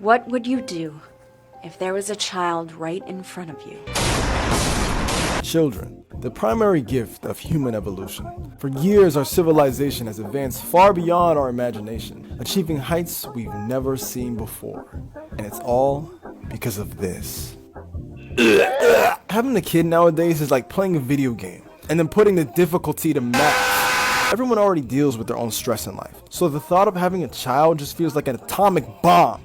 What would you do if there was a child right in front of you? Children, the primary gift of human evolution. For years, our civilization has advanced far beyond our imagination, achieving heights we've never seen before. And it's all because of this. Having a kid nowadays is like playing a video game and then putting the difficulty to max. Everyone already deals with their own stress in life, so the thought of having a child just feels like an atomic bomb.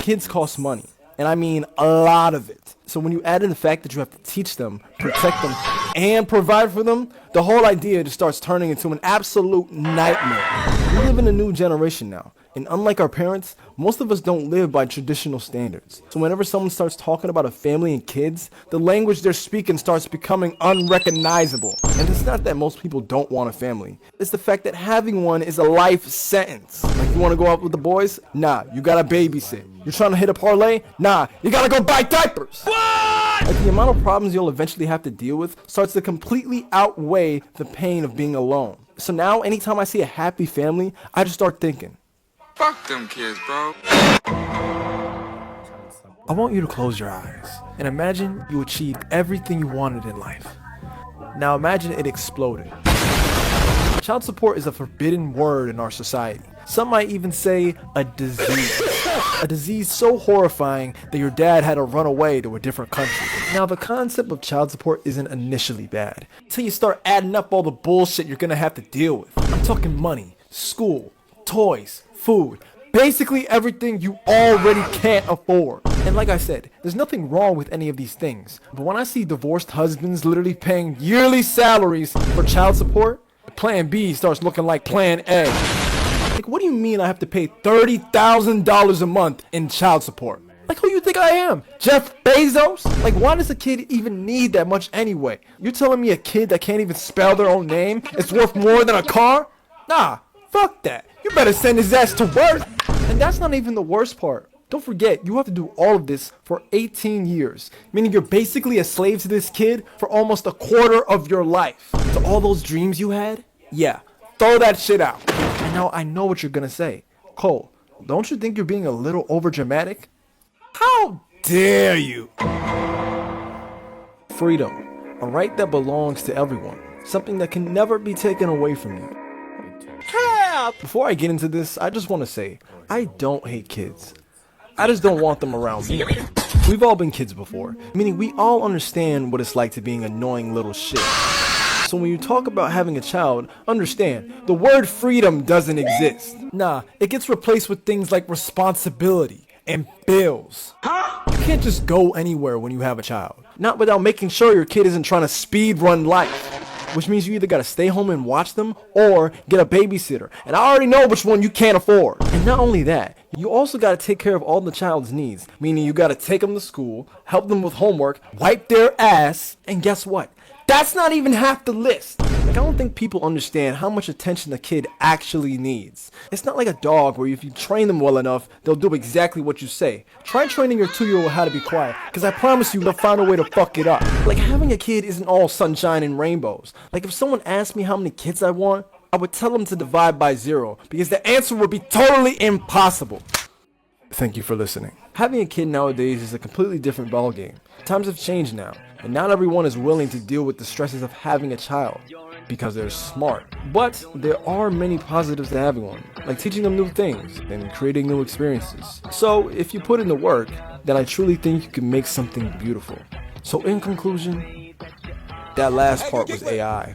Kids cost money, and I mean a lot of it. So when you add in the fact that you have to teach them, protect them, and provide for them, the whole idea just starts turning into an absolute nightmare. We live in a new generation now, and unlike our parents, most of us don't live by traditional standards. So whenever someone starts talking about a family and kids, the language they're speaking starts becoming unrecognizable. And it's not that most people don't want a family. It's the fact that having one is a life sentence. Like, you want to go out with the boys? Nah, you gotta babysit. You're trying to hit a parlay? Nah, you gotta go buy diapers. What? Like, the amount of problems you'll eventually have to deal with starts to completely outweigh the pain of being alone. So now, anytime I see a happy family, I just start thinking, fuck them kids, bro. I want you to close your eyes and imagine you achieved everything you wanted in life. Now imagine it exploded. Child support is a forbidden word in our society. Some might even say a disease. A disease so horrifying that your dad had to run away to a different country. Now, the concept of child support isn't initially bad, until you start adding up all the bullshit you're gonna have to deal with. I'm talking money, school, toys, food, basically everything you already can't afford. And like I said, there's nothing wrong with any of these things. But when I see divorced husbands literally paying yearly salaries for child support, Plan B starts looking like Plan A. Like, what do you mean I have to pay $30,000 a month in child support? Like, who you think I am? Jeff Bezos? Like, why does a kid even need that much anyway? You're telling me a kid that can't even spell their own name is worth more than a car? Nah, fuck that. You better send his ass to work. And that's not even the worst part. Don't forget, you have to do all of this for 18 years, meaning you're basically a slave to this kid for almost a quarter of your life. So all those dreams you had? Yeah, throw that shit out. And now I know what you're gonna say. Cole, don't you think you're being a little overdramatic? How dare you? Freedom, a right that belongs to everyone, something that can never be taken away from you. Before I get into this, I just want to say, I don't hate kids. I just don't want them around me. We've all been kids before, meaning we all understand what it's like to being annoying little shit. So when you talk about having a child, understand, the word freedom doesn't exist. Nah, it gets replaced with things like responsibility and bills. You can't just go anywhere when you have a child. Not without making sure your kid isn't trying to speed run life. Which means you either gotta stay home and watch them or get a babysitter. And I already know which one you can't afford. And not only that, you also gotta take care of all the child's needs. Meaning you gotta take them to school, help them with homework, wipe their ass, and guess what? That's not even half the list. Like, I don't think people understand how much attention a kid actually needs. It's not like a dog where if you train them well enough, they'll do exactly what you say. Try training your 2-year-old how to be quiet, because I promise you they'll find a way to fuck it up. Like, having a kid isn't all sunshine and rainbows. Like, if someone asked me how many kids I want, I would tell them to divide by 0, because the answer would be totally impossible. Thank you for listening. Having a kid nowadays is a completely different ballgame. Times have changed now, and not everyone is willing to deal with the stresses of having a child because they're smart. But there are many positives to having one, like teaching them new things and creating new experiences. So if you put in the work, then I truly think you can make something beautiful. So in conclusion, that last part was AI.